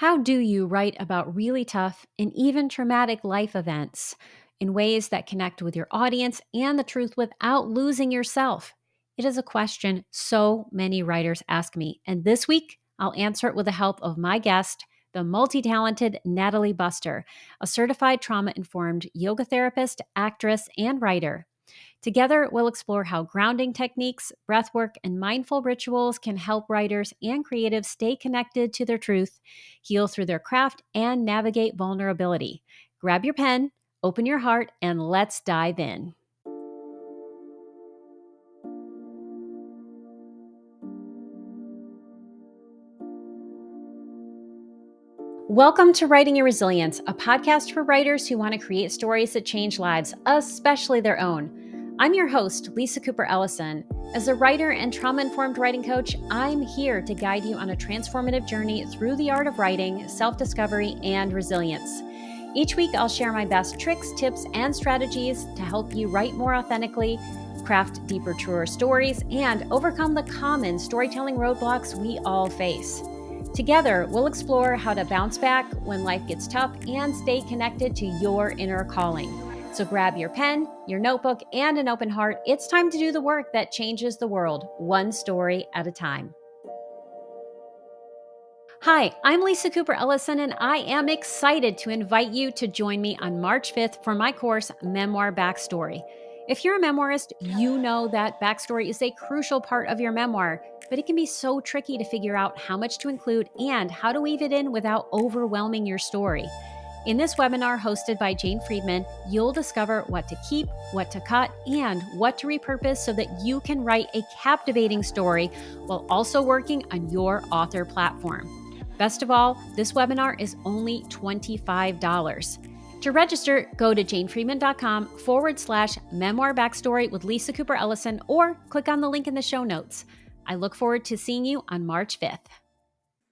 How do you write about really tough and even traumatic life events in ways that connect with your audience and the truth without losing yourself? It is a question so many writers ask me, and this week I'll answer it with the help of my guest, the multi-talented Natalie Buster, a certified trauma-informed yoga therapist, actress, and writer. Together, we'll explore how grounding techniques, breathwork, and mindful rituals can help writers and creatives stay connected to their truth, heal through their craft, and navigate vulnerability. Grab your pen, open your heart, and let's dive in. Welcome to Writing Your Resilience, a podcast for writers who want to create stories that change lives, especially their own. I'm your host, Lisa Cooper Ellison. As a writer and trauma-informed writing coach, I'm here to guide you on a transformative journey through the art of writing, self-discovery, and resilience. Each week, I'll share my best tricks, tips, and strategies to help you write more authentically, craft deeper, truer stories, and overcome the common storytelling roadblocks we all face. Together, we'll explore how to bounce back when life gets tough and stay connected to your inner calling. So grab your pen, your notebook, and an open heart. It's time to do the work that changes the world, one story at a time. Hi, I'm Lisa Cooper Ellison, and I am excited to invite you to join me on March 5th for my course, Memoir Backstory. If you're a memoirist, you know that backstory is a crucial part of your memoir, but it can be so tricky to figure out how much to include and how to weave it in without overwhelming your story. In this webinar hosted by Jane Friedman, you'll discover what to keep, what to cut, and what to repurpose so that you can write a captivating story while also working on your author platform. Best of all, this webinar is only $25. To register, go to janefriedman.com/memoir backstory with Lisa Cooper Ellison or click on the link in the show notes. I look forward to seeing you on March 5th.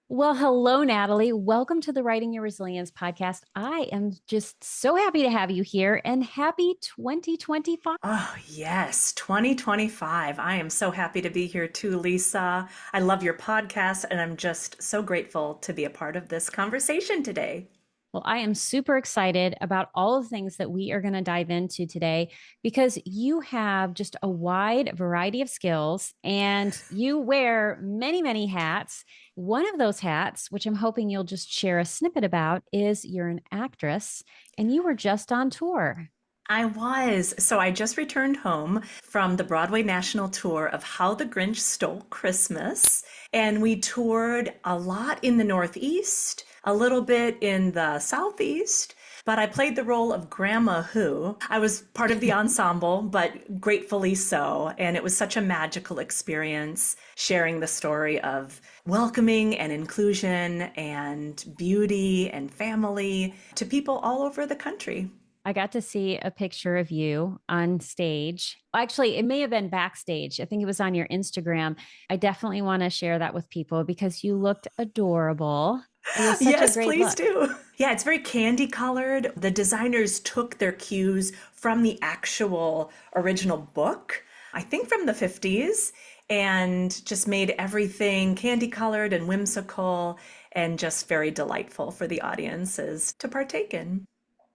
Well, hello, Natalie. Welcome to the Writing Your Resilience podcast. I am just so happy to have you here and happy 2025. Oh, yes, 2025. I am so happy to be here too, Lisa. I love your podcast, and I'm just so grateful to be a part of this conversation today. Well, I am super excited about all the things that we are going to dive into today because you have just a wide variety of skills and you wear many, many hats. One of those hats, which I'm hoping you'll just share a snippet about, is you're an actress and you were just on tour. I was. So I just returned home from the Broadway National Tour of How the Grinch Stole Christmas. And we toured a lot in the Northeast, a little bit in the Southeast. But I played the role of Grandma Who. I was part of the ensemble, but gratefully so. And it was such a magical experience sharing the story of welcoming and inclusion and beauty and family to people all over the country. I got to see a picture of you on stage. Actually, it may have been backstage. I think it was on your Instagram. I definitely want to share that with people because you looked adorable. It was such Yes, a great please look. do. Yeah, it's very candy colored. The designers took their cues from the actual original book, I think from the 50s, and just made everything candy colored and whimsical and just very delightful for the audiences to partake in.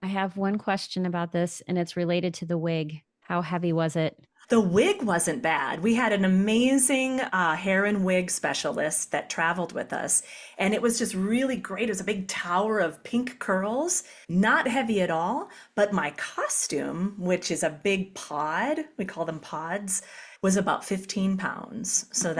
I have one question about this, and it's related to the wig. How heavy was it? The wig wasn't bad. We had an amazing hair and wig specialist that traveled with us, and it was just really great. It was a big tower of pink curls, not heavy at all, but my costume, which is a big pod, we call them pods, was about 15 pounds. So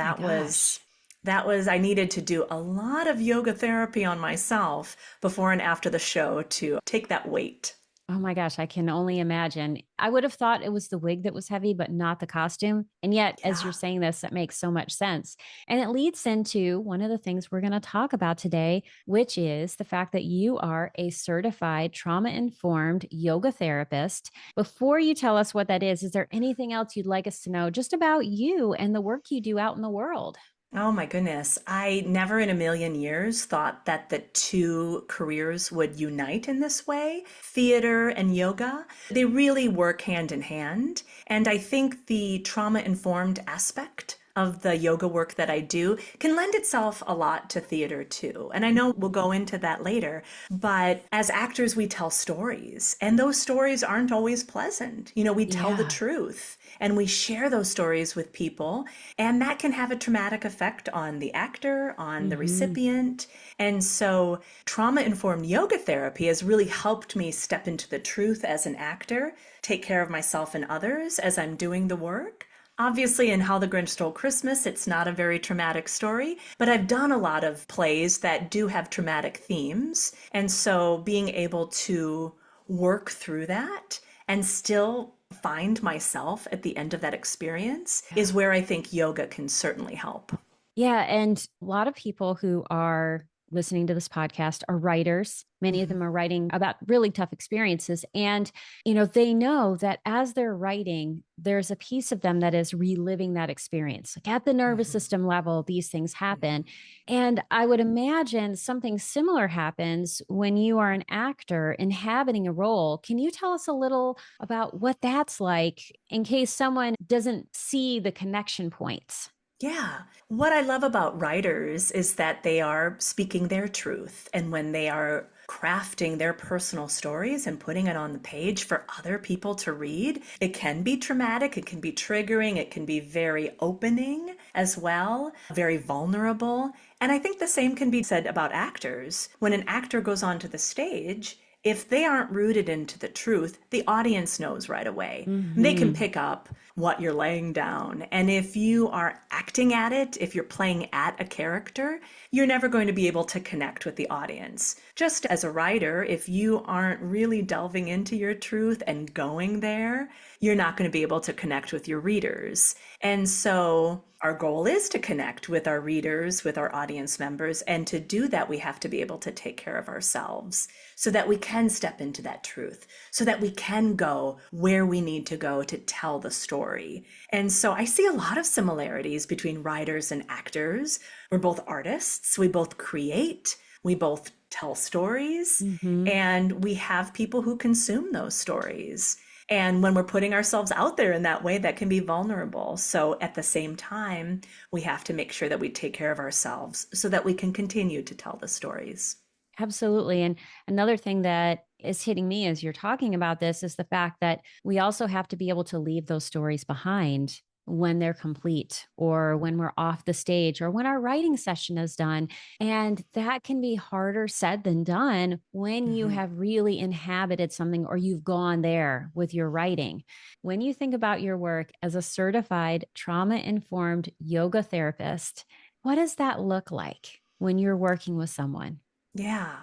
I needed to do a lot of yoga therapy on myself before and after the show to take that weight. Oh my gosh, I can only imagine. I would have thought it was the wig that was heavy, but not the costume. And yet, as you're Yeah. saying this, that makes so much sense. And it leads into one of the things we're going to talk about today, which is the fact that you are a certified trauma-informed yoga therapist. Before you tell us what that is there anything else you'd like us to know just about you and the work you do out in the world? Oh my goodness. I never in a million years thought that the two careers would unite in this way. Theater and yoga, they really work hand in hand. And I think the trauma-informed aspect of the yoga work that I do can lend itself a lot to theater too. And I know we'll go into that later, but as actors, we tell stories, and those stories aren't always pleasant. We tell the Yeah. truth and we share those stories with people, and that can have a traumatic effect on the actor, on the Hmm. recipient. And so, trauma informed yoga therapy has really helped me step into the truth as an actor, take care of myself and others as I'm doing the work. Obviously, in How the Grinch Stole Christmas, it's not a very traumatic story, but I've done a lot of plays that do have traumatic themes. And so being able to work through that and still find myself at the end of that experience is where I think yoga can certainly help. Yeah. And a lot of people who are listening to this podcast are writers. Many of Mhm. them are writing about really tough experiences. And, they know that as they're writing, there's a piece of them that is reliving that experience. Like at the nervous Mhm. system level, these things Mhm. happen. And I would imagine something similar happens when you are an actor inhabiting a role. Can you tell us a little about what that's like in case someone doesn't see the connection points? Yeah. What I love about writers is that they are speaking their truth. And when they are crafting their personal stories and putting it on the page for other people to read, it can be traumatic, it can be triggering, it can be very opening as well, very vulnerable. And I think the same can be said about actors. When an actor goes onto the stage, if they aren't rooted into the truth, the audience knows right away. They can Hmm. pick up what you're laying down. And if you are acting at it, if you're playing at a character, you're never going to be able to connect with the audience. Just as a writer, if you aren't really delving into your truth and going there, you're not going to be able to connect with your readers. And so our goal is to connect with our readers, with our audience members. And to do that, we have to be able to take care of ourselves so that we can step into that truth, so that we can go where we need to go to tell the story. And so I see a lot of similarities between writers and actors. We're both artists, we both create, we both tell stories, Hmm. and we have people who consume those stories. And when we're putting ourselves out there in that way, that can be vulnerable. So at the same time, we have to make sure that we take care of ourselves so that we can continue to tell the stories. Absolutely. And another thing that is hitting me as you're talking about this is the fact that we also have to be able to leave those stories behind when they're complete or when we're off the stage or when our writing session is done. And that can be harder said than done when you Mhm. have really inhabited something or you've gone there with your writing. When you think about your work as a certified trauma informed yoga therapist, what does that look like when you're working with someone? Yeah,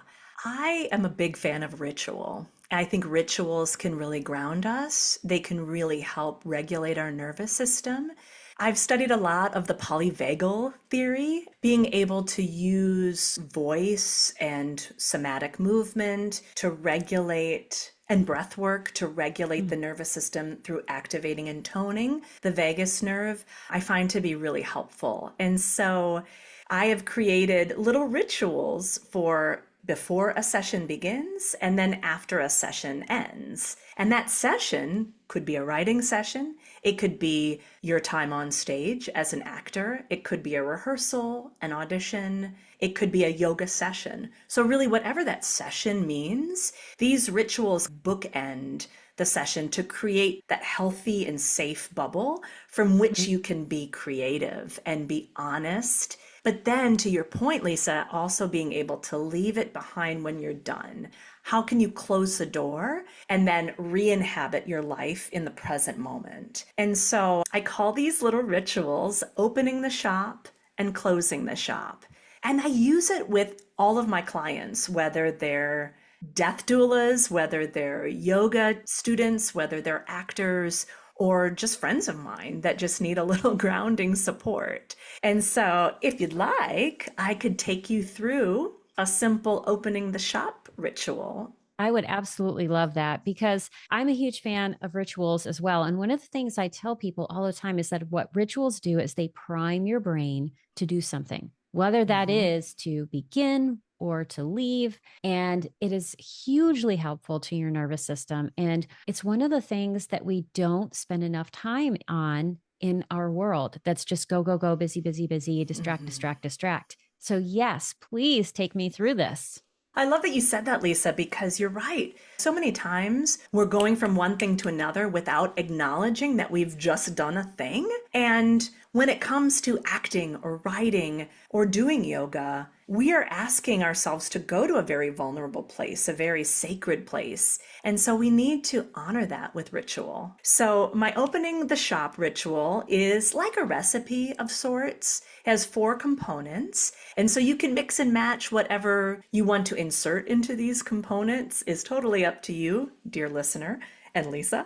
I am a big fan of ritual. I think rituals can really ground us. They can really help regulate our nervous system. I've studied a lot of the polyvagal theory, being able to use voice and somatic movement to regulate and breath work to regulate the nervous system through activating and toning the vagus nerve, I find to be really helpful. And so I have created little rituals for before a session begins and then after a session ends. And that session could be a writing session. It could be your time on stage as an actor. It could be a rehearsal, an audition. It could be a yoga session. So, really, whatever that session means, these rituals bookend the session to create that healthy and safe bubble from which Mhm. you can be creative and be honest. But then, to your point, Lisa, also being able to leave it behind when you're done. How can you close the door and then re inhabit your life in the present moment? And so I call these little rituals opening the shop and closing the shop. And I use it with all of my clients, whether they're death doulas, whether they're yoga students, whether they're actors, or just friends of mine that just need a little grounding support. And so, if you'd like, I could take you through a simple opening the shop ritual. I would absolutely love that because I'm a huge fan of rituals as well. And one of the things I tell people all the time is that what rituals do is they prime your brain to do something, whether that Mhm. is to begin or to leave. And it is hugely helpful to your nervous system. And it's one of the things that we don't spend enough time on in our world that's just go, go, go, busy, busy, busy, distract, Mhm. distract, distract. So, yes, please take me through this. I love that you said that, Lisa, because you're right. So many times we're going from one thing to another without acknowledging that we've just done a thing. And when it comes to acting or writing or doing yoga, we are asking ourselves to go to a very vulnerable place, a very sacred place. And so we need to honor that with ritual. So my opening the shop ritual is like a recipe of sorts. It has 4 components. And so you can mix and match whatever you want to insert into these components is totally up to you, dear listener and Lisa.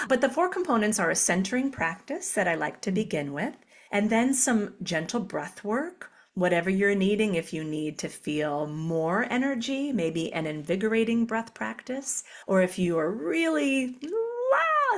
But the 4 components are a centering practice that I like to begin with, and then some gentle breath work, whatever you're needing. If you need to feel more energy, maybe an invigorating breath practice, or if you are really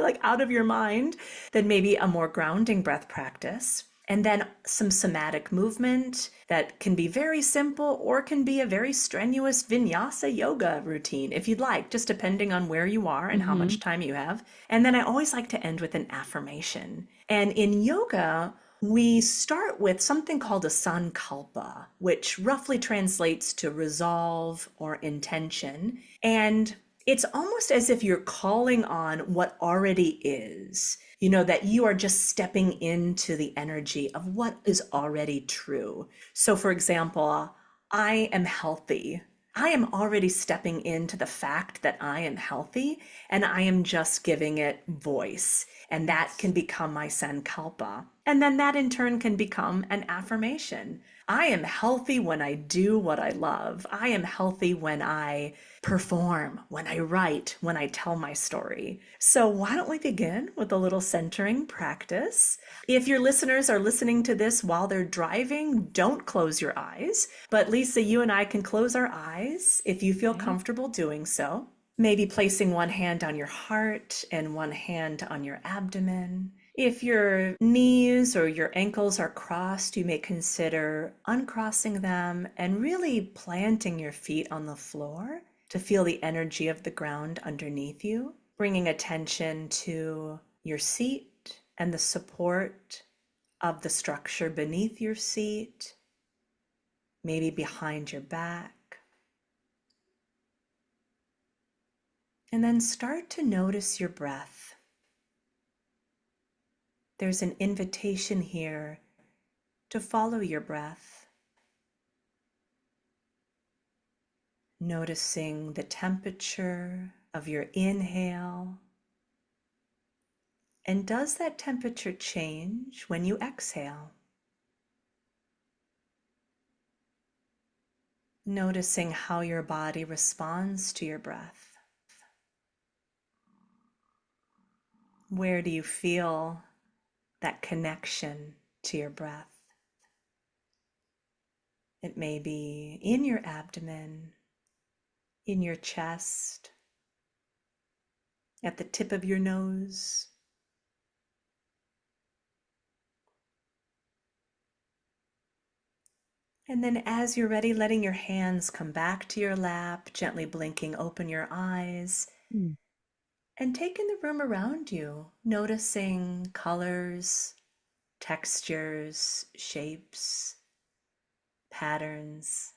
like out of your mind, then maybe a more grounding breath practice. And then some somatic movement that can be very simple or can be a very strenuous vinyasa yoga routine, if you'd like, just depending on where you are and how much time you have. And then I always like to end with an affirmation. And in yoga, we start with something called a sankalpa, which roughly translates to resolve or intention. And it's almost as if you're calling on what already is, that you are just stepping into the energy of what is already true. So, for example, I am healthy. I am already stepping into the fact that I am healthy, and I am just giving it voice. And that can become my sankalpa. And then that in turn can become an affirmation. I am healthy when I do what I love. I am healthy when I perform, when I write, when I tell my story. So why don't we begin with a little centering practice? If your listeners are listening to this while they're driving, don't close your eyes. But Lisa, you and I can close our eyes if you feel comfortable doing so. Maybe placing one hand on your heart and one hand on your abdomen. If your knees or your ankles are crossed, you may consider uncrossing them and really planting your feet on the floor to feel the energy of the ground underneath you, bringing attention to your seat and the support of the structure beneath your seat, maybe behind your back. And then start to notice your breath. There's an invitation here to follow your breath, noticing the temperature of your inhale. And does that temperature change when you exhale? Noticing how your body responds to your breath. Where do you feel that connection to your breath? It may be in your abdomen, in your chest, at the tip of your nose. And then as you're ready, letting your hands come back to your lap, gently blinking open your eyes, and take in the room around you, noticing colors, textures, shapes, patterns.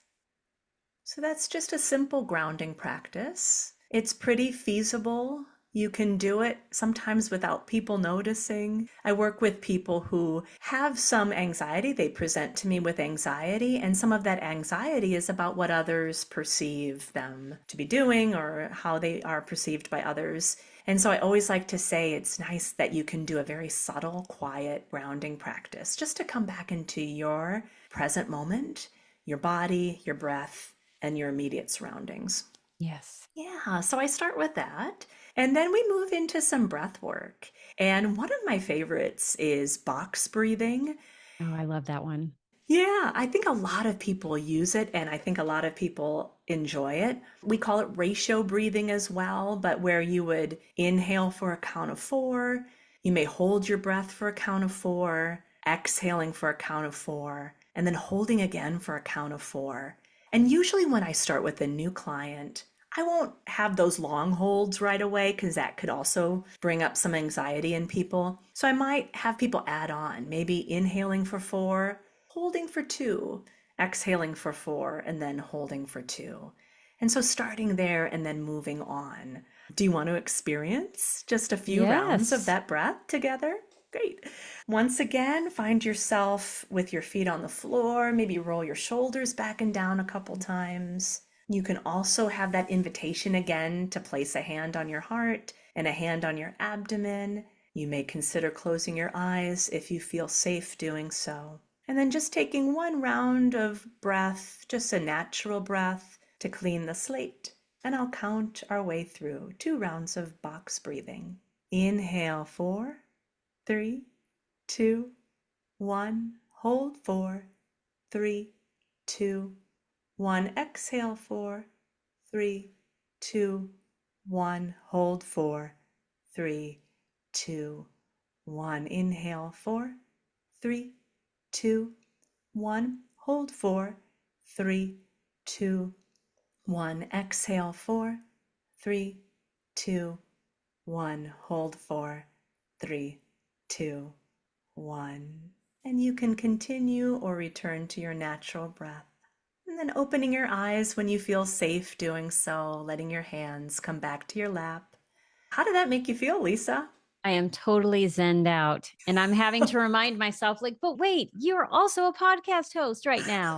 So that's just a simple grounding practice. It's pretty feasible. You can do it sometimes without people noticing. I work with people who have some anxiety. They present to me with anxiety, and some of that anxiety is about what others perceive them to be doing or how they are perceived by others. And so I always like to say it's nice that you can do a very subtle, quiet grounding practice just to come back into your present moment, your body, your breath, and your immediate surroundings. Yes. Yeah, so I start with that. And then we move into some breath work. And one of my favorites is box breathing. Oh, I love that one. Yeah, I think a lot of people use it, and I think a lot of people enjoy it. We call it ratio breathing as well, but where you would inhale for a count of 4, you may hold your breath for a count of 4, exhaling for a count of 4, and then holding again for a count of 4. And usually when I start with a new client, I won't have those long holds right away because that could also bring up some anxiety in people. So I might have people add on, maybe inhaling for 4, holding for 2, exhaling for 4, and then holding for 2. And so starting there and then moving on. Do you want to experience just a few rounds of Yes. that breath together? Great. Once again, find yourself with your feet on the floor. Maybe roll your shoulders back and down a couple times. You can also have that invitation again to place a hand on your heart and a hand on your abdomen. You may consider closing your eyes if you feel safe doing so. And then just taking one round of breath, just a natural breath to clean the slate. And I'll count our way through 2 rounds of box breathing. Inhale 4, 3, 2, 1. Hold 4, 3, 2, 1. Exhale 4, 3, 2, 1. Hold 4, 3, 2, 1. Inhale 4, 3, 2, 1. Hold 4, 3, 2, 1. Exhale 4, 3, 2, 1. Hold 4, 3, 2, 1. And you can continue or return to your natural breath. And then opening your eyes when you feel safe doing so, letting your hands come back to your lap. How did that make you feel, Lisa? I am totally zenned out. And I'm having to remind myself, like, but wait, you're also a podcast host right now.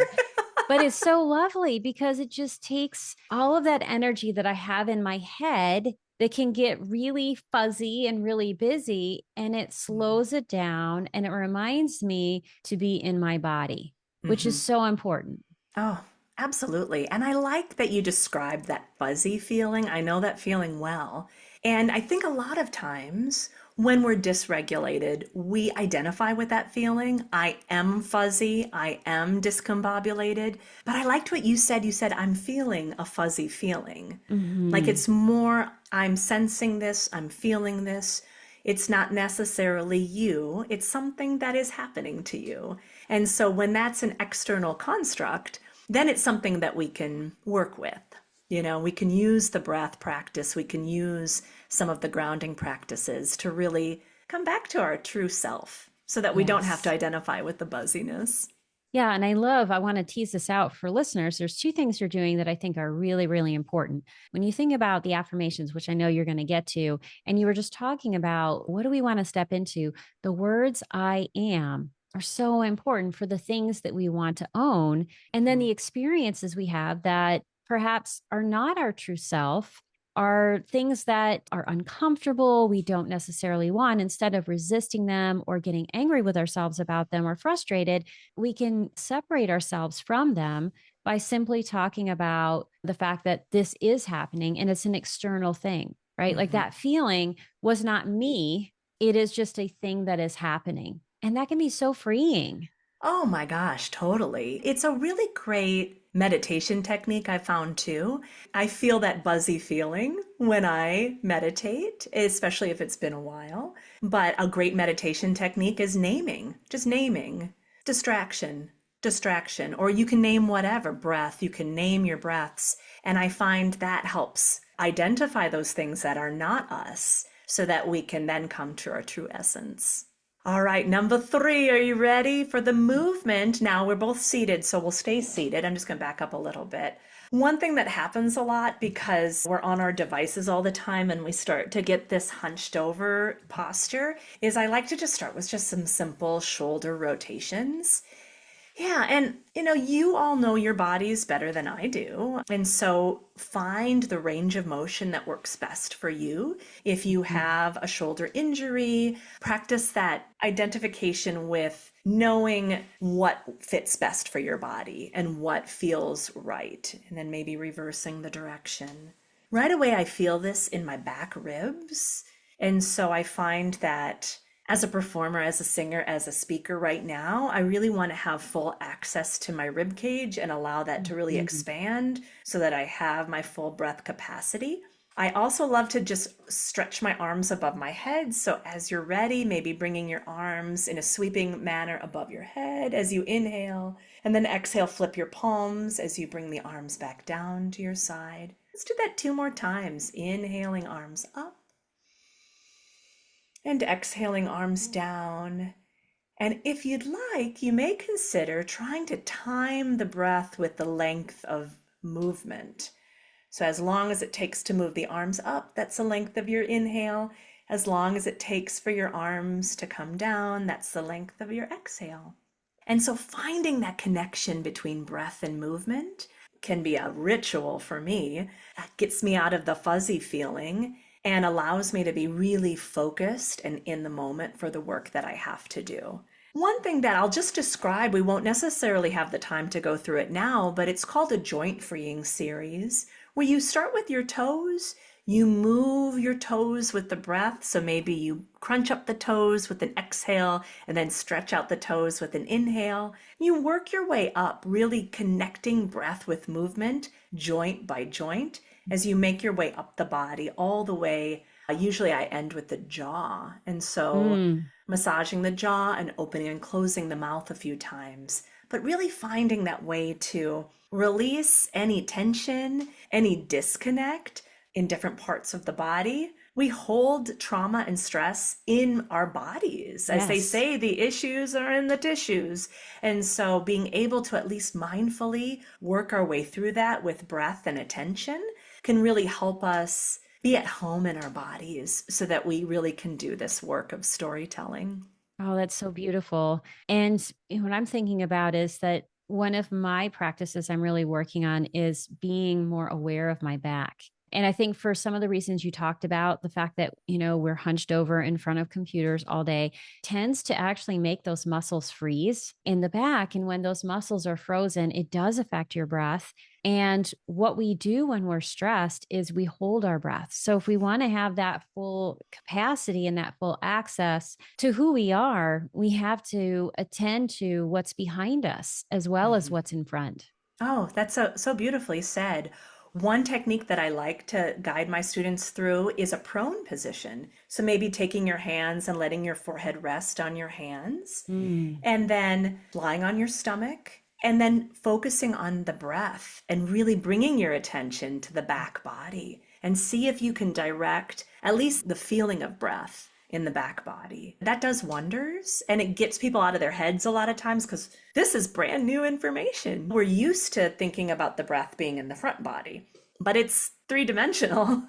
But it's so lovely because it just takes all of that energy that I have in my head that can get really fuzzy and really busy, and it slows it down and it reminds me to be in my body, which is Mm-hmm. so important. Oh, absolutely. And I like that you described that fuzzy feeling. I know that feeling well. And I think a lot of times when we're dysregulated, we identify with that feeling. I am fuzzy. I am discombobulated. But I liked what you said. You said, I'm feeling a fuzzy feeling. Like Mm-hmm. it's more, I'm sensing this, I'm feeling this. It's not necessarily you, it's something that is happening to you. And so when that's an external construct, then it's something that we can work with. We can use the breath practice, we can use some of the grounding practices to really come back to our true self so that we don't have to Yes. identify with the buzziness. Yeah. And I want to tease this out for listeners. There's 2 things you're doing that I think are really, really important. When you think about the affirmations, which I know you're going to get to, and you were just talking about what do we want to step into, the words I am are so important for the things that we want to own. And then the experiences we have that perhaps are not our true self are things that are uncomfortable, we don't necessarily want. Instead of resisting them or getting angry with ourselves about them or frustrated, we can separate ourselves from them by simply talking about the fact that this is happening and it's an external thing, right? Like Mm-hmm. that feeling was not me. It is just a thing that is happening. And that can be so freeing. Oh my gosh, totally. It's a really great meditation technique I found too. I feel that buzzy feeling when I meditate, especially if it's been a while. But a great meditation technique is naming, just naming distraction, distraction, or you can name whatever breath, you can name your breaths. And I find that helps identify those things that are not us so that we can then come to our true essence. All right, number 3, are you ready for the movement? Now we're both seated, so we'll stay seated. I'm just going to back up a little bit. One thing that happens a lot because we're on our devices all the time and we start to get this hunched over posture is I like to just start with just some simple shoulder rotations. Yeah, and you all know your bodies better than I do. And so find the range of motion that works best for you. If you have a shoulder injury, practice that identification with knowing what fits best for your body and what feels right, and then maybe reversing the direction. Right away, I feel this in my back ribs. And so I find that as a performer, as a singer, as a speaker right now, I really want to have full access to my rib cage and allow that to really Mhm. expand so that I have my full breath capacity. I also love to just stretch my arms above my head. So as you're ready, maybe bringing your arms in a sweeping manner above your head as you inhale And then exhale, flip your palms as you bring the arms back down to your side. Let's do that 2 more times. Inhaling, arms up. And exhaling, arms down. And if you'd like, you may consider trying to time the breath with the length of movement. So as long as it takes to move the arms up, that's the length of your inhale. As long as it takes for your arms to come down, that's the length of your exhale. And so finding that connection between breath and movement can be a ritual for me. That gets me out of the fuzzy feeling and allows me to be really focused and in the moment for the work that I have to do. One thing that I'll just describe, we won't necessarily have the time to go through it now, but it's called a joint freeing series, where you start with your toes, you move your toes with the breath. So maybe you crunch up the toes with an exhale and then stretch out the toes with an inhale. You work your way up, really connecting breath with movement, joint by joint, as you make your way up the body all the way. Usually I end with the jaw. And so massaging the jaw and opening and closing the mouth a few times, but really finding that way to release any tension, any disconnect in different parts of the body. We hold trauma and stress in our bodies. As they say, the issues are in the tissues. And so being able to at least mindfully work our way through that with breath and attention can really help us be at home in our bodies so that we really can do this work of storytelling. Oh, that's so beautiful. And what I'm thinking about is that one of my practices I'm really working on is being more aware of my back. And I think for some of the reasons you talked about, the fact that, we're hunched over in front of computers all day tends to actually make those muscles freeze in the back. And when those muscles are frozen, it does affect your breath. And what we do when we're stressed is we hold our breath. So if we want to have that full capacity and that full access to who we are, we have to attend to what's behind us as well as what's in front. Oh, that's so beautifully said. One technique that I like to guide my students through is a prone position. So maybe taking your hands and letting your forehead rest on your hands, and then lying on your stomach, and then focusing on the breath and really bringing your attention to the back body, and see if you can direct at least the feeling of breath in the back body. That does wonders, and it gets people out of their heads a lot of times because this is brand new information. We're used to thinking about the breath being in the front body, but it's 3-dimensional.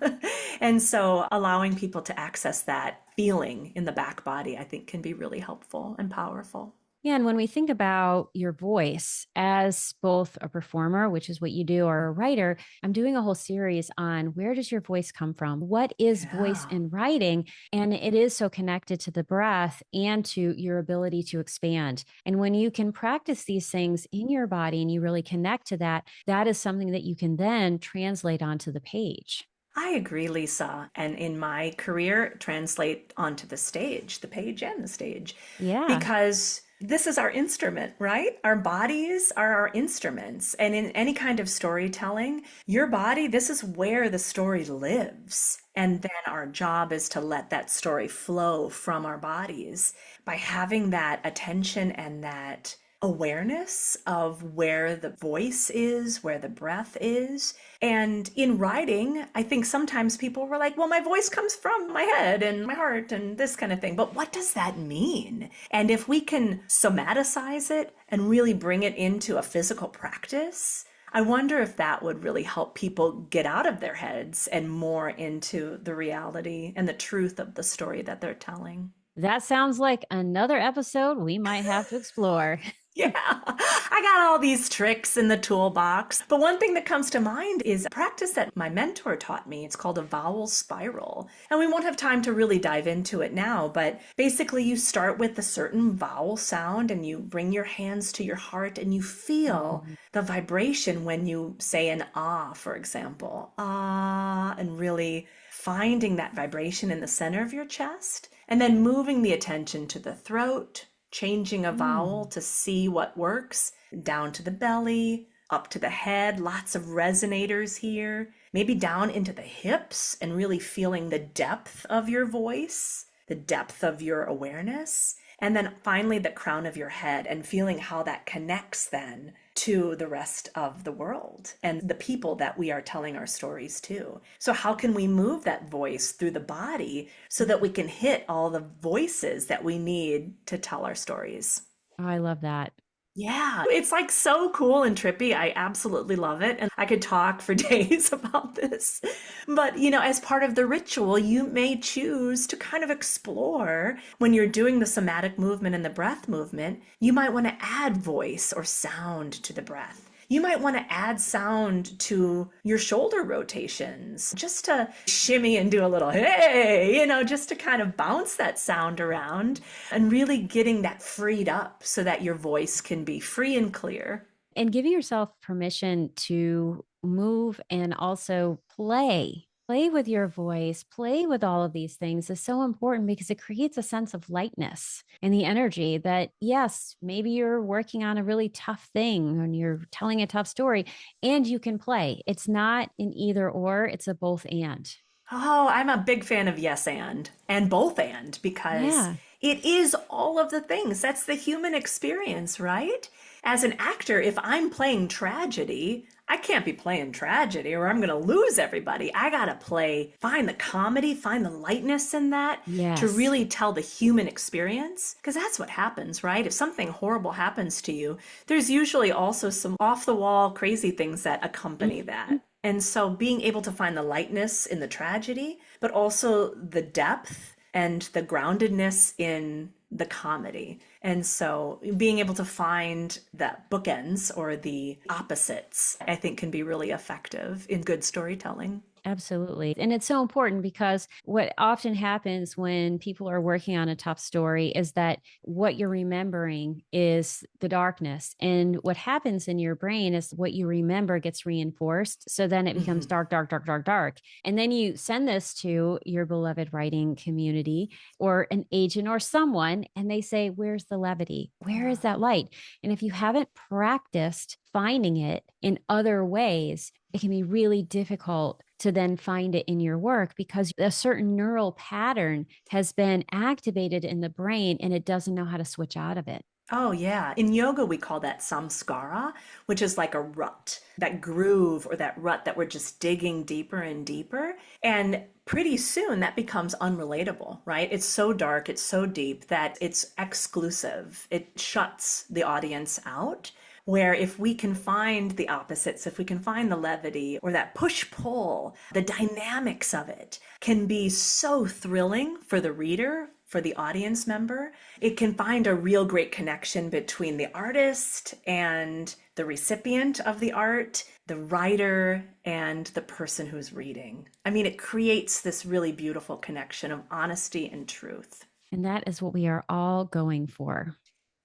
And so allowing people to access that feeling in the back body, I think, can be really helpful and powerful. Yeah. And when we think about your voice as both a performer, which is what you do, or a writer, I'm doing a whole series on where does your voice come from? What is voice in writing? And it is so connected to the breath and to your ability to expand. And when you can practice these things in your body and you really connect to that, that is something that you can then translate onto the page. I agree, Lisa. And in my career, translate onto the stage, the page and the stage. Yeah. Because this is our instrument, right? Our bodies are our instruments. And in any kind of storytelling, your body, this is where the story lives. And then our job is to let that story flow from our bodies by having that attention and that awareness of where the voice is, where the breath is. And in writing, I think sometimes people were like, well, my voice comes from my head and my heart and this kind of thing. But what does that mean? And if we can somaticize it and really bring it into a physical practice, I wonder if that would really help people get out of their heads and more into the reality and the truth of the story that they're telling. That sounds like another episode we might have to explore. Yeah, I got all these tricks in the toolbox. But one thing that comes to mind is a practice that my mentor taught me. It's called a vowel spiral. And we won't have time to really dive into it now, but basically you start with a certain vowel sound and you bring your hands to your heart and you feel the vibration when you say an ah, for example. Ah, and really finding that vibration in the center of your chest and then moving the attention to the throat, changing a vowel to see what works, down to the belly, up to the head, lots of resonators here, maybe down into the hips and really feeling the depth of your voice, the depth of your awareness. And then finally, the crown of your head, and feeling how that connects then to the rest of the world and the people that we are telling our stories to. So, how can we move that voice through the body so that we can hit all the voices that we need to tell our stories? Oh, I love that. Yeah, it's like so cool and trippy. I absolutely love it. And I could talk for days about this. But, as part of the ritual, you may choose to kind of explore when you're doing the somatic movement and the breath movement. You might want to add voice or sound to the breath. You might want to add sound to your shoulder rotations just to shimmy and do a little hey, just to kind of bounce that sound around and really getting that freed up so that your voice can be free and clear. And giving yourself permission to move and also play with your voice, play with all of these things is so important because it creates a sense of lightness and the energy that, yes, maybe you're working on a really tough thing and you're telling a tough story and you can play. It's not an either or, it's a both and. Oh, I'm a big fan of yes and both and because Yeah. it is all of the things. That's the human experience, right? As an actor, if I'm playing tragedy, I can't be playing tragedy or I'm going to lose everybody. I got to find the comedy, find the lightness in that to Yes. really tell the human experience. Because that's what happens, right? If something horrible happens to you, there's usually also some off the wall crazy things that accompany Mhm. that. And so being able to find the lightness in the tragedy, but also the depth and the groundedness in the comedy. And so being able to find the bookends or the opposites, I think can be really effective in good storytelling. Absolutely. And it's so important because what often happens when people are working on a tough story is that what you're remembering is the darkness. And what happens in your brain is what you remember gets reinforced. So then it becomes Mhm. dark, dark, dark, dark, dark. And then you send this to your beloved writing community or an agent or someone, and they say, where's the levity? Where is that light? And if you haven't practiced finding it in other ways, it can be really difficult to then find it in your work because a certain neural pattern has been activated in the brain and it doesn't know how to switch out of it. Oh, yeah. In yoga, we call that samskara, which is like a rut, that groove or that rut that we're just digging deeper and deeper. And pretty soon that becomes unrelatable, right? It's so dark, it's so deep that it's exclusive. It shuts the audience out. Where if we can find the opposites, if we can find the levity or that push pull, the dynamics of it can be so thrilling for the reader, for the audience member. It can find a real great connection between the artist and the recipient of the art, the writer, and the person who's reading. I mean, it creates this really beautiful connection of honesty and truth. And that is what we are all going for.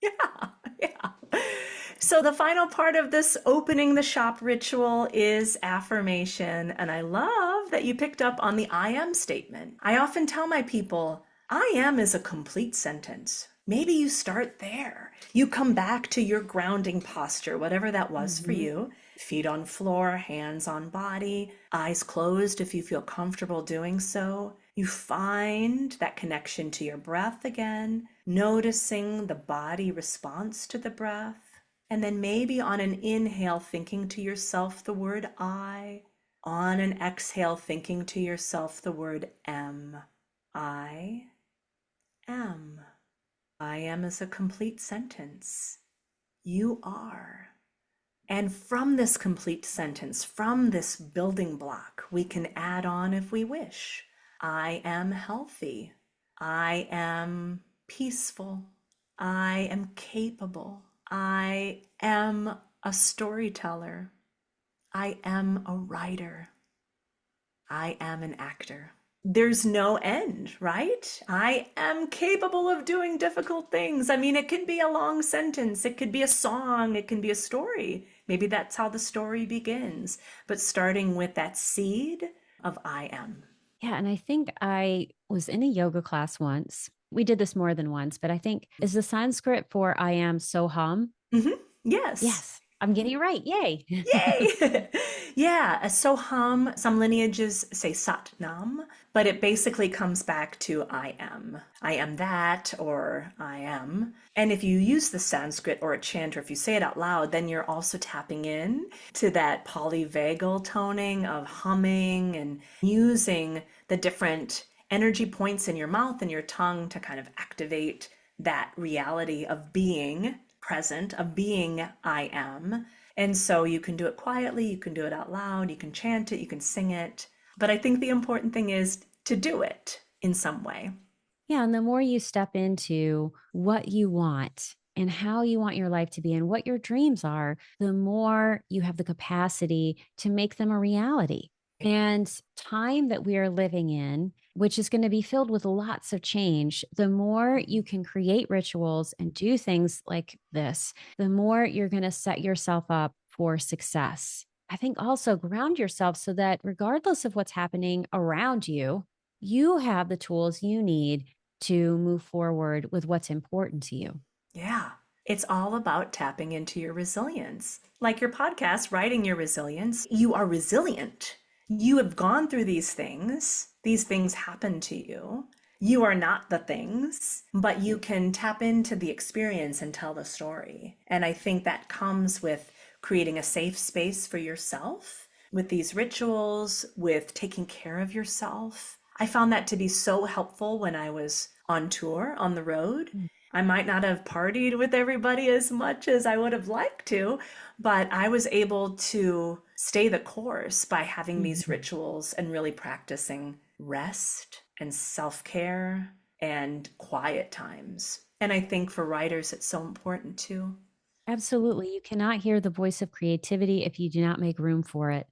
Yeah, yeah. So the final part of this opening the shop ritual is affirmation. And I love that you picked up on the I am statement. I often tell my people, I am is a complete sentence. Maybe you start there. You come back to your grounding posture, whatever that was for Mhm. you. Feet on floor, hands on body, eyes closed if you feel comfortable doing so. You find that connection to your breath again, noticing the body response to the breath. And then maybe on an inhale, thinking to yourself the word I. On an exhale, thinking to yourself the word am. I am. I am is a complete sentence. You are. And from this complete sentence, from this building block, we can add on if we wish. I am healthy. I am peaceful. I am capable. I am a storyteller. I am a writer. I am an actor. There's no end, right? I am capable of doing difficult things. I mean, it can be a long sentence, it could be a song, it can be a story. Maybe that's how the story begins, but starting with that seed of I am. Yeah. And I think I was in a yoga class once. We did this more than once, but I think is the Sanskrit for I am Soham. Hmm. Yes. Yes. I'm getting it right. Yay. Yay! Yeah, so hum, some lineages say sat nam, but it basically comes back to I am. I am that, or I am. And if you use the Sanskrit or a chant, or if you say it out loud, then you're also tapping in to that polyvagal toning of humming and using the different energy points in your mouth and your tongue to kind of activate that reality of being present, of being I am. And so you can do it quietly, you can do it out loud, you can chant it, you can sing it. But I think the important thing is to do it in some way. Yeah. And the more you step into what you want and how you want your life to be and what your dreams are, the more you have the capacity to make them a reality. And time that we are living in, which is going to be filled with lots of change, the more you can create rituals and do things like this, the more you're going to set yourself up for success. I think also ground yourself so that regardless of what's happening around you, you have the tools you need to move forward with what's important to you. Yeah, it's all about tapping into your resilience. Like your podcast, Writing Your Resilience, you are resilient. You have gone through these things happen to you. You are not the things, but you can tap into the experience and tell the story. And I think that comes with creating a safe space for yourself, with these rituals, with taking care of yourself. I found that to be so helpful when I was on tour, on the road. I might not have partied with everybody as much as I would have liked to, but I was able to stay the course by having these Mhm. rituals and really practicing rest and self care and quiet times. And I think for writers, it's so important too. Absolutely. You cannot hear the voice of creativity if you do not make room for it.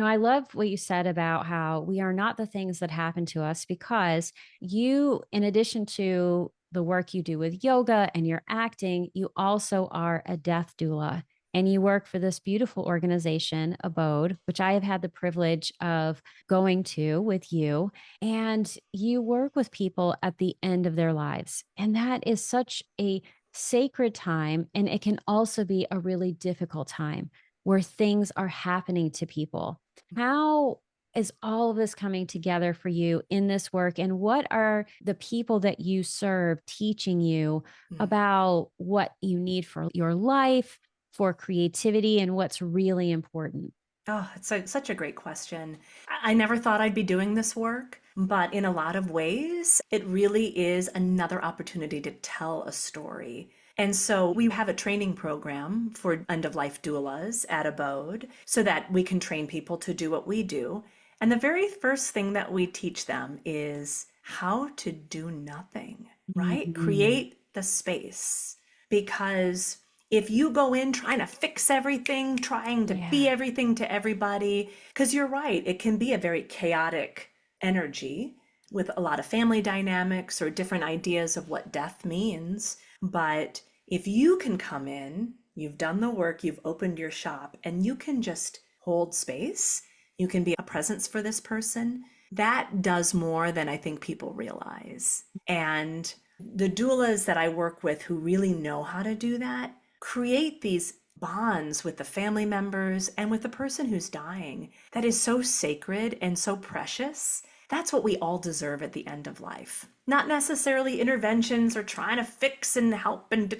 I love what you said about how we are not the things that happen to us because you, in addition to the work you do with yoga and your acting, you also are a death doula. And you work for this beautiful organization, Abode, which I have had the privilege of going to with you. And you work with people at the end of their lives. And that is such a sacred time. And it can also be a really difficult time where things are happening to people. How is all of this coming together for you in this work? And what are the people that you serve teaching you Mm. about what you need for your life, for creativity, and what's really important? Oh, such a great question. I never thought I'd be doing this work, but in a lot of ways, it really is another opportunity to tell a story. And so we have a training program for end of life doulas at Abode so that we can train people to do what we do. And the very first thing that we teach them is how to do nothing, right? Mhm. Create the space. Because if you go in trying to fix everything, trying to be Yeah. everything to everybody, because you're right, it can be a very chaotic energy with a lot of family dynamics or different ideas of what death means. But if you can come in, you've done the work, you've opened your shop, and you can just hold space, you can be a presence for this person, that does more than I think people realize. And the doulas that I work with who really know how to do that create these bonds with the family members and with the person who's dying that is so sacred and so precious. That's what we all deserve at the end of life. Not necessarily interventions or trying to fix and help and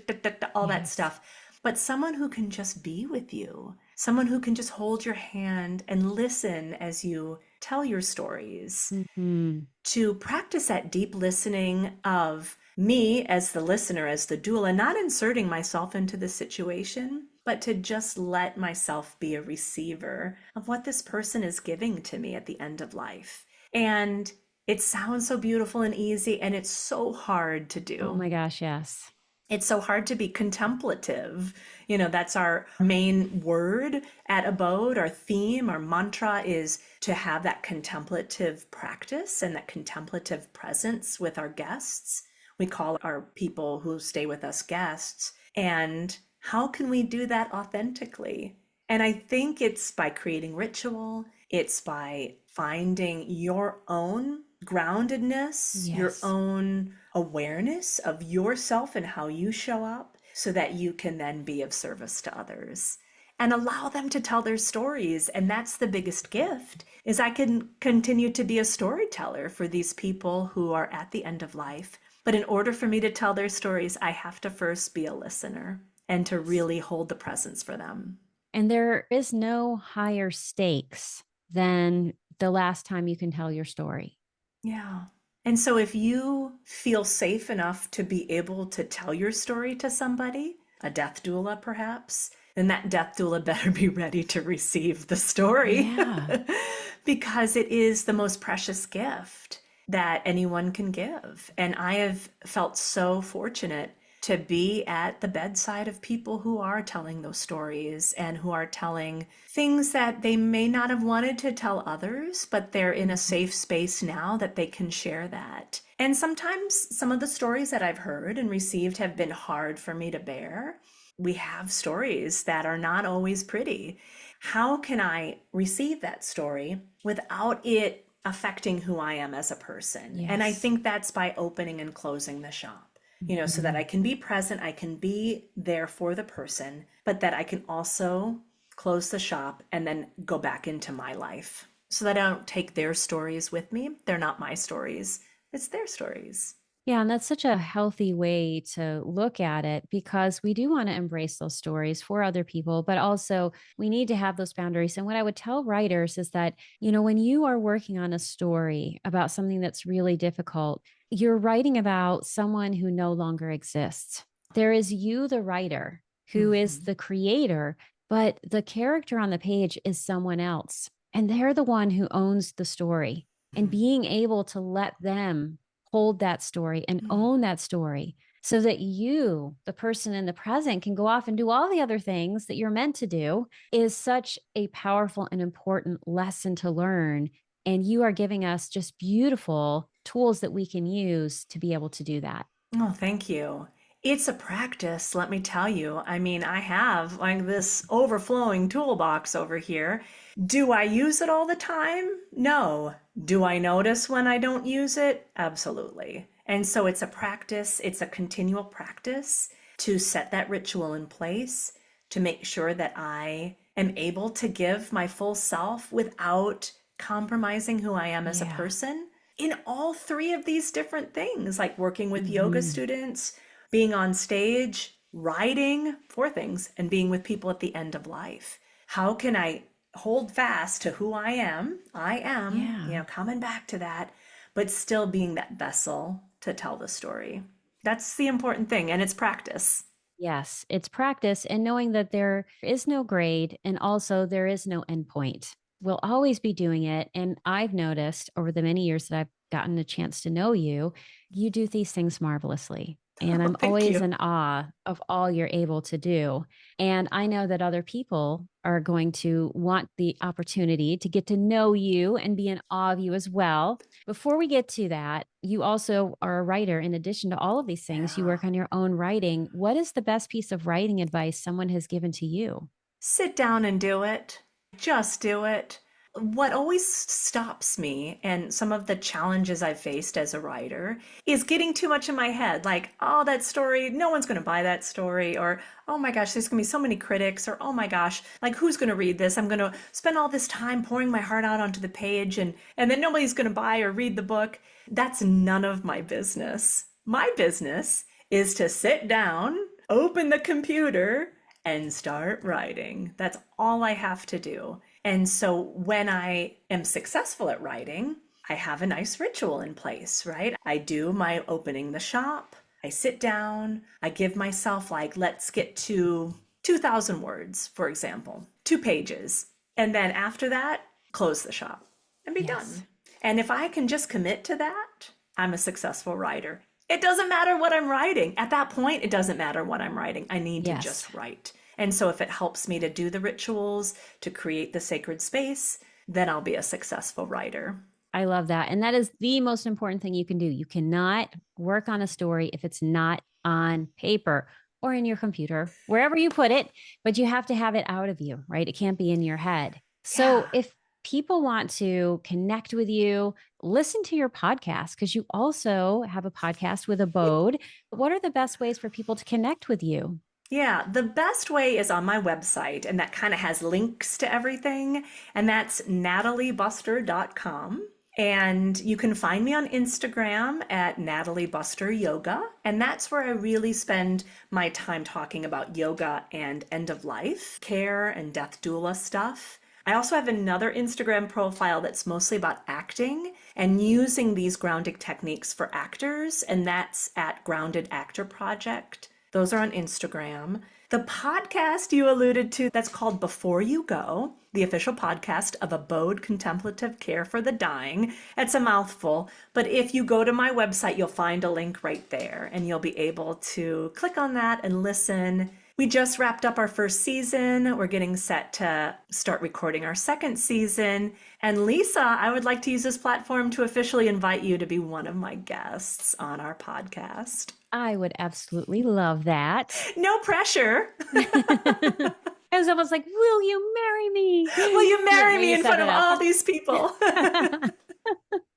all that Yes. stuff, but someone who can just be with you, someone who can just hold your hand and listen as you tell your stories, Mhm. to practice that deep listening of me as the listener, as the doula, not inserting myself into the situation, but to just let myself be a receiver of what this person is giving to me at the end of life. And it sounds so beautiful and easy, and it's so hard to Oh do. my gosh, yes. It's so hard to be contemplative. That's our main word at Abode. Our theme, our mantra is to have that contemplative practice and that contemplative presence with our guests. We call our people who stay with us guests. And how can we do that authentically? And I think it's by creating ritual, it's by finding your own groundedness, your Yes. own awareness of yourself and how you show up so that you can then be of service to others. and allow them to tell their stories. And that's the biggest gift, is I can continue to be a storyteller for these people who are at the end of life. But in order for me to tell their stories, I have to first be a listener and to really hold the presence for them. And there is no higher stakes than the last time you can tell your story. Yeah. And so if you feel safe enough to be able to tell your story to somebody, a death doula perhaps, then that death doula better be ready to receive the story Yeah. because it is the most precious gift that anyone can give. And I have felt so fortunate to be at the bedside of people who are telling those stories and who are telling things that they may not have wanted to tell others, but they're in a safe space now that they can share that. And sometimes some of the stories that I've heard and received have been hard for me to bear. We have stories that are not always pretty. How can I receive that story without it affecting who I am as a person? And I Yes. think that's by opening and closing the shop. So that I can be present, I can be there for the person, but that I can also close the shop and then go back into my life so that I don't take their stories with me. They're not my stories, it's their stories. Yeah, and that's such a healthy way to look at it because we do want to embrace those stories for other people, but also we need to have those boundaries. And what I would tell writers is that, when you are working on a story about something that's really difficult, you're writing about someone who no longer exists. There is you, the writer, who is Mhm. the creator, but the character on the page is someone else. And they're the one who owns the story. And Mhm. being able to let them hold that story and Mhm. own that story so that you, the person in the present, can go off and do all the other things that you're meant to do is such a powerful and important lesson to learn. And you are giving us just beautiful tools that we can use to be able to do that. Oh, thank you. It's a practice, let me tell you. I mean, I have like this overflowing toolbox over here. Do I use it all the time? No. Do I notice when I don't use it? Absolutely. And so it's a practice, it's a continual practice to set that ritual in place to make sure that I am able to give my full self without compromising who I am as a Yeah. person in all three of these different things, like working with yoga Mm-hmm. students, being on stage, writing, four things, and being with people at the end of life. How can I hold fast to who I am? I am, Yeah. coming back to that, but still being that vessel to tell the story. That's the important thing, and it's practice. Yes, it's practice and knowing that there is no grade and also there is no endpoint. We'll always be doing it. And I've noticed over the many years that I've gotten a chance to know you, you do these things marvelously. And Oh, I'm thank always you. in awe of all you're able to do. And I know that other people are going to want the opportunity to get to know you and be in awe of you as well. Before we get to that, you also are a writer. In addition to all of these things, you Yeah. work on your own writing. What is the best piece of writing advice someone has given to you? Sit down and do it. Just do it. What always stops me and some of the challenges I've faced as a writer is getting too much in my head. Like, oh, that story, no one's going to buy that story. Or, oh my gosh, there's going to be so many critics. Or, oh my gosh, like who's going to read this? I'm going to spend all this time pouring my heart out onto the page and then nobody's going to buy or read the book. That's none of my business. My business is to sit down, open the computer, and start writing. That's all I have to do. And so when I am successful at writing, I have a nice ritual in place, right? I do my opening the shop. I sit down. I give myself, like, let's get to 2,000 words, for example, 2 pages. And then after that, close the shop and be Yes. done. And if I can just commit to that, I'm a successful writer. It doesn't matter what I'm writing. At that point, it doesn't matter what I'm writing. I need to Yes. just write. And so if it helps me to do the rituals, to create the sacred space, then I'll be a successful writer. I love that. And that is the most important thing you can do. You cannot work on a story if it's not on paper or in your computer, wherever you put it, but you have to have it out of you, right? It can't be in your head. Yeah. So if people want to connect with you, listen to your podcast because you also have a podcast with Abode. What are the best ways for people to connect with you? Yeah, the best way is on my website, and that kind of has links to everything, and that's nataliebuster.com. And you can find me on Instagram at Natalie Buster Yoga, and that's where I really spend my time talking about yoga and end of life care and death doula stuff. I also have another Instagram profile that's mostly about acting and using these grounding techniques for actors, and that's at Grounded Actor Project. Those are on Instagram. The podcast you alluded to, that's called Before You Go, the official podcast of Abode Contemplative Care for the Dying. It's a mouthful, but if you go to my website, you'll find a link right there and you'll be able to click on that and listen. We just wrapped up our first season. We're getting set to start recording our second season. And Lisa, I would like to use this platform to officially invite you to be one of my guests on our podcast. I would absolutely love that. No pressure. It was almost like, will you marry me? Will you marry me in front of all these people?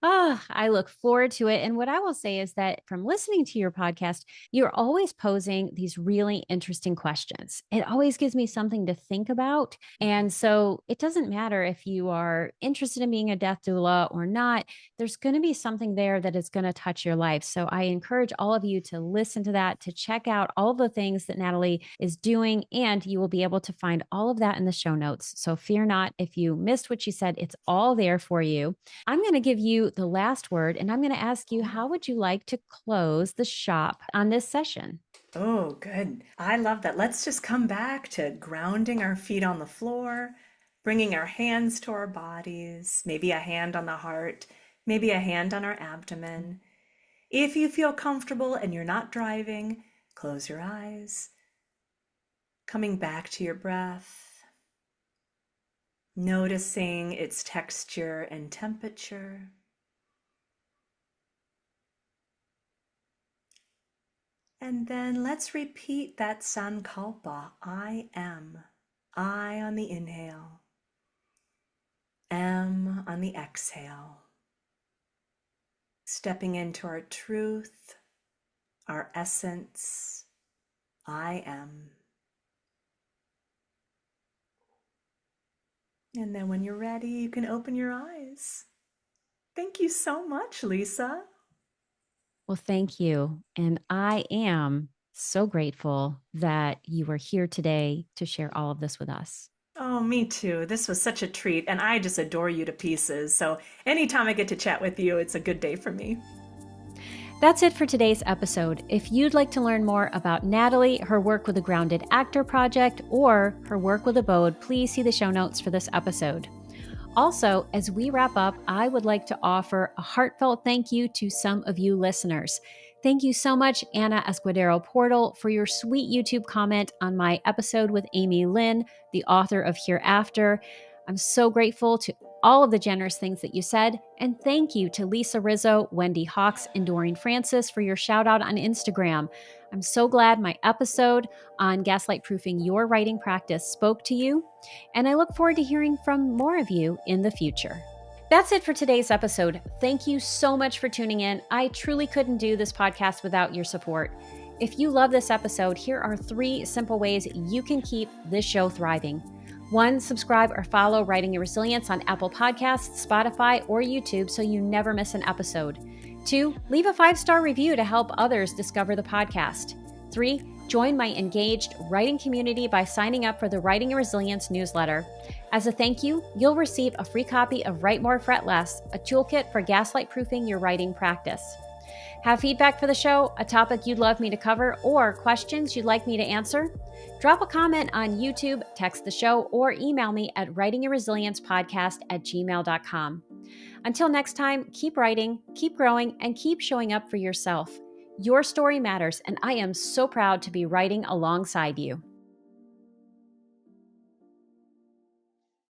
Oh, I look forward to it. And what I will say is that from listening to your podcast, you're always posing these really interesting questions. It always gives me something to think about. And so it doesn't matter if you are interested in being a death doula or not, there's going to be something there that is going to touch your life. So I encourage all of you to listen to that, to check out all the things that Natalie is doing, and you will be able to find all of that in the show notes. So fear not if you missed what she said, it's all there for you. I'm going to give you the last word, and I'm going to ask you, how would you like to close the shop on this session? Oh, good. I love that. Let's just come back to grounding our feet on the floor, bringing our hands to our bodies, maybe a hand on the heart, maybe a hand on our abdomen. If you feel comfortable and you're not driving, close your eyes. Coming back to your breath, noticing its texture and temperature. And then let's repeat that sankalpa, I am. I on the inhale, am on the exhale. Stepping into our truth, our essence, I am. And then when you're ready, you can open your eyes. Thank you so much, Lisa. Well, thank you. And I am so grateful that you were here today to share all of this with us. Oh, me too. This was such a treat, and I just adore you to pieces. So anytime I get to chat with you, it's a good day for me. That's it for today's episode. If you'd like to learn more about Natalie, her work with the Grounded Actor Project, or her work with Abode, please see the show notes for this episode. Also, as we wrap up, I would like to offer a heartfelt thank you to some of you listeners. Thank you so much, Anna Escudero Portal, for your sweet YouTube comment on my episode with Amy Lynn, the author of Hereafter. I'm so grateful to all of the generous things that you said. And thank you to Lisa Rizzo, Wendy Hawks, and Doreen Francis for your shout out on Instagram. I'm so glad my episode on gaslight proofing your writing practice spoke to you. And I look forward to hearing from more of you in the future. That's it for today's episode. Thank you so much for tuning in. I truly couldn't do this podcast without your support. If you love this episode, here are 3 simple ways you can keep this show thriving. 1, subscribe or follow Writing Your Resilience on Apple Podcasts, Spotify, or YouTube so you never miss an episode. 2, leave a 5-star review to help others discover the podcast. 3, join my engaged writing community by signing up for the Writing Your Resilience newsletter. As a thank you, you'll receive a free copy of Write More, Fret Less, a toolkit for gaslight proofing your writing practice. Have feedback for the show, a topic you'd love me to cover, or questions you'd like me to answer? Drop a comment on YouTube, text the show, or email me at writingyourresiliencepodcast@gmail.com. Until next time, keep writing, keep growing, and keep showing up for yourself. Your story matters, and I am so proud to be writing alongside you.